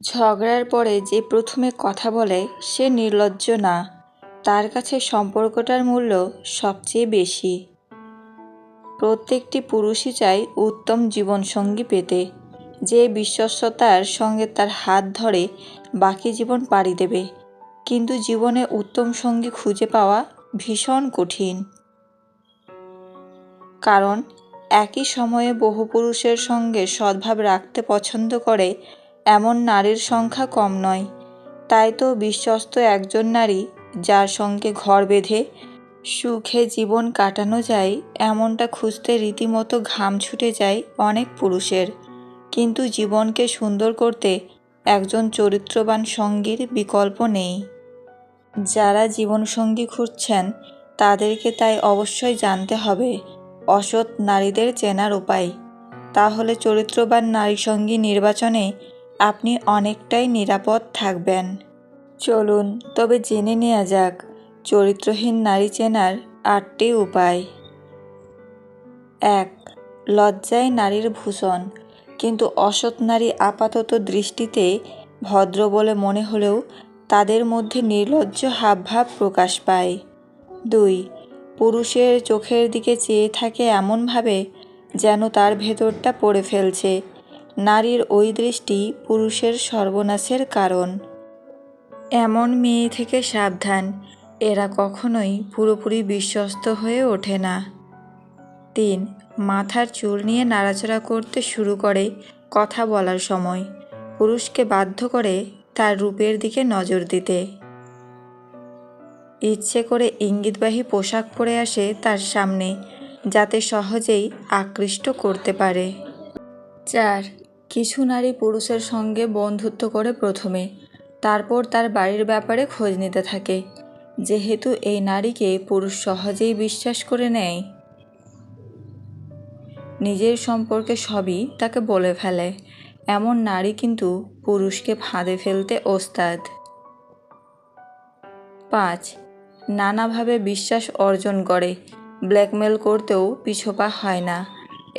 ঝগড়ার পরে যে প্রথমে কথা বলে সে নির্লজ্জ না, তার কাছে সম্পর্কটার মূল্য সবচেয়ে বেশি। প্রত্যেকটি পুরুষই চায় উত্তম জীবনসঙ্গী পেতে, যে বিশ্বস্ততার সঙ্গে তার হাত ধরে বাকি জীবন পাড়ি দেবে। কিন্তু জীবনে উত্তম সঙ্গী খুঁজে পাওয়া ভীষণ কঠিন, কারণ একই সময়ে বহু পুরুষের সঙ্গে সদ্ভাব রাখতে পছন্দ করে এমন নারীর সংখ্যা কম নয়। তাই তো বিশ্বস্ত একজন নারী যার সঙ্গে ঘর বেঁধে সুখে জীবন কাটানো যায়, এমনটা খুঁজতে রীতিমতো ঘাম ছুটে যায় অনেক পুরুষের। কিন্তু জীবনকে সুন্দর করতে একজন চরিত্রবান সঙ্গীর বিকল্প নেই। যারা জীবনসঙ্গী খুঁজছেন তাদেরকে তাই অবশ্যই জানতে হবে অসৎ নারীদের চেনার উপায়। তাহলে চরিত্রবান নারী সঙ্গী নির্বাচনে আপনি অনেকটাই নিরাপদ থাকবেন। চলুন তবে জেনে নেওয়া যাক চরিত্রহীন নারী চেনার 8টি উপায়। 1. লজ্জায় নারীর ভূষণ। কিন্তু অসৎ নারী আপাতত দৃষ্টিতে ভদ্র বলে মনে হলেও তাদের মধ্যে নির্লজ্জ হাবভাব প্রকাশ পায়। 2. পুরুষের চোখের দিকে চেয়ে থাকে এমনভাবে যেন তার ভেতরটা পড়ে ফেলছে। নারীর ওই দৃষ্টি পুরুষের সর্বনাশের কারণ। এমন মেয়ে থেকে সাবধান, এরা কখনোই পুরোপুরি বিশ্বস্ত হয়ে ওঠে না। 3. মাথার চুল নিয়ে নাড়াচাড়া করতে শুরু করে কথা বলার সময়, পুরুষকে বাধ্য করে তার রূপের দিকে নজর দিতে। ইচ্ছে করে ইঙ্গিতবাহী পোশাক পরে আসে তার সামনে, যাতে সহজেই আকৃষ্ট করতে পারে। 4. কিছু নারী পুরুষের সঙ্গে বন্ধুত্ব করে প্রথমে, তারপর তার বাড়ির ব্যাপারে খোঁজ নিতে থাকে, যেহেতু এই নারীকে পুরুষ সহজেই বিশ্বাস করে নেয়। নিজের সম্পর্কে সবই তাকে বলে ফেলে। এমন নারী কিন্তু পুরুষকে ফাঁদে ফেলতে ওস্তাদ। 5. নানাভাবে বিশ্বাস অর্জন করে, ব্ল্যাকমেল করতেও পিছপা হয় না।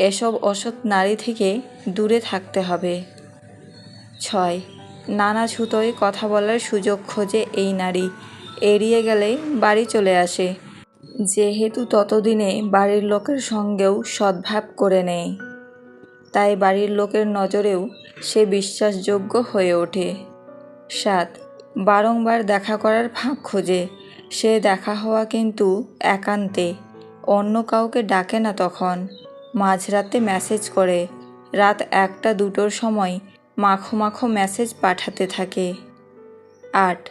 এসব অসৎ নারী থেকে দূরে থাকতে হবে। 6. নানা ছুতোয় কথা বলার সুযোগ খোঁজে এই নারী, এড়িয়ে গেলে বাড়ি চলে আসে, যেহেতু ততদিনে বাড়ির লোকের সঙ্গেও সদ্ভাব করে নেয়। তাই বাড়ির লোকের নজরেও সে বিশ্বাসযোগ্য হয়ে ওঠে। 7. বারংবার দেখা করার ফাঁক খোঁজে, সে দেখা হওয়া কিন্তু একান্তে, অন্য কাউকে ডাকে না। তখন মাঝরাতে মেসেজ করে, রাত 1টা-2টোর সময় মাখো মাখো মেসেজ পাঠাতে থাকে। 8.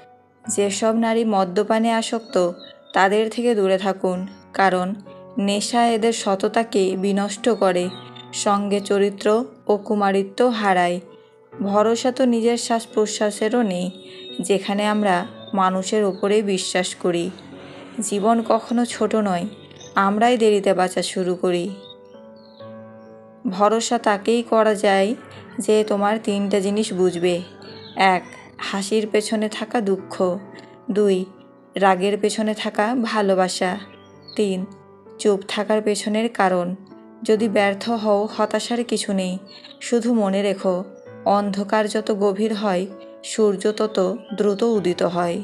যেসব নারী মদ্যপানে আসক্ত তাদের থেকে দূরে থাকুন, কারণ নেশা এদের সততাকে বিনষ্ট করে, সঙ্গে চরিত্র ও কুমারিত্ব হারায়। ভরসা তো নিজের শ্বাস প্রশ্বাসেরও নেই, যেখানে আমরা মানুষের ওপরেই বিশ্বাস করি। জীবন কখনো ছোট নয়, আমরাই দেরিতে বাঁচা শুরু করি। ভরসা তাকেই করা যায় যে তোমার 3টা জিনিস বুঝবে। 1. হাসির পেছনে থাকা দুঃখ। 2. রাগের পেছনে থাকা ভালোবাসা। 3. চুপ থাকার পেছনের কারণ। যদি ব্যর্থ হও, হতাশার কিছু নেই, শুধু মনে রেখো অন্ধকার যত গভীর হয় সূর্য তত দ্রুত উদিত হয়।